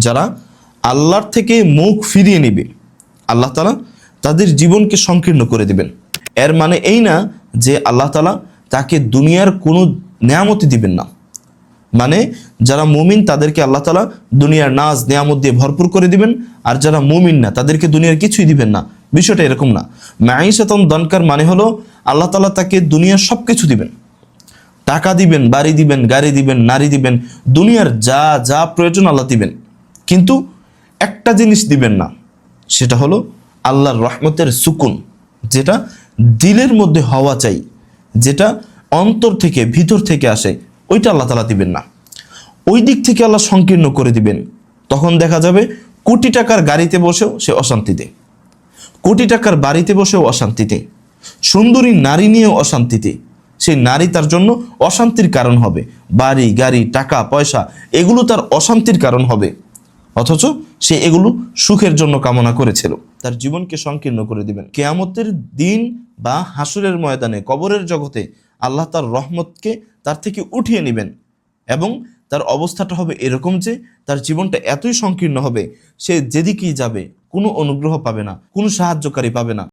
যারা আল্লাহর থেকে মুখ ফিরিয়ে নেবে, আল্লাহ তাআলা তাদের জীবনকে সংকীর্ণ করে দিবেন। এর মানে এই না যে আল্লাহ তাআলা তাকে দুনিয়ার কোনো নেয়ামতই দিবেন না। মানে যারা মুমিন তাদেরকে আল্লাহ তাআলা দুনিয়ার নাজ নেয়ামত দিয়ে ভরপুর করে দিবেন, আর যারা মুমিন না তাদেরকে দুনিয়ার কিছুই দিবেন না। বিষয়টা এরকম না। মাঈশাতান দানকার মানে হলো আল্লাহ তাআলা তাকে দুনিয়ার সব কিছু দিবেন, টাকা দিবেন, বাড়ি দিবেন, গাড়ি দিবেন, নারী দিবেন, দুনিয়ার যা যা প্রয়োজন আল্লাহ দিবেন, কিন্তু একটা জিনিস দিবেন না, সেটা হলো আল্লাহর রহমতের সুকুন, যেটা দিলের মধ্যে হওয়া চাই, যেটা অন্তর থেকে ভিতর থেকে আসে, ওইটা আল্লাহ তাআলা দিবেন না। ওই দিক থেকে আল্লাহ সংকীর্ণ করে দিবেন। তখন দেখা যাবে কোটি টাকার গাড়িতে বসেও সে অশান্তিতে, কোটি টাকার বাড়িতে বসেও অশান্তিতে, সুন্দরী নারী নিয়েও অশান্তিতে। সেই নারী তার জন্য অশান্তির কারণ হবে, বাড়ি গাড়ি টাকা পয়সা এগুলো তার অশান্তির কারণ হবে, অথচ সে এগুলো সুখের জন্য কামনা করেছিল। তার জীবনকে সংকীর্ণ করে দিবেন। কিয়ামতের দিন বা হাসরের ময়দানে, কবরের জগতে আল্লাহ তার রহমতকে তার থেকে উঠিয়ে নেবেন, এবং তার অবস্থাটা হবে এরকম যে তার জীবনটা এতই সংকীর্ণ হবে, সে যেদিকেই যাবে কোনো অনুগ্রহ পাবে না, কোনো সাহায্যকারী পাবে না।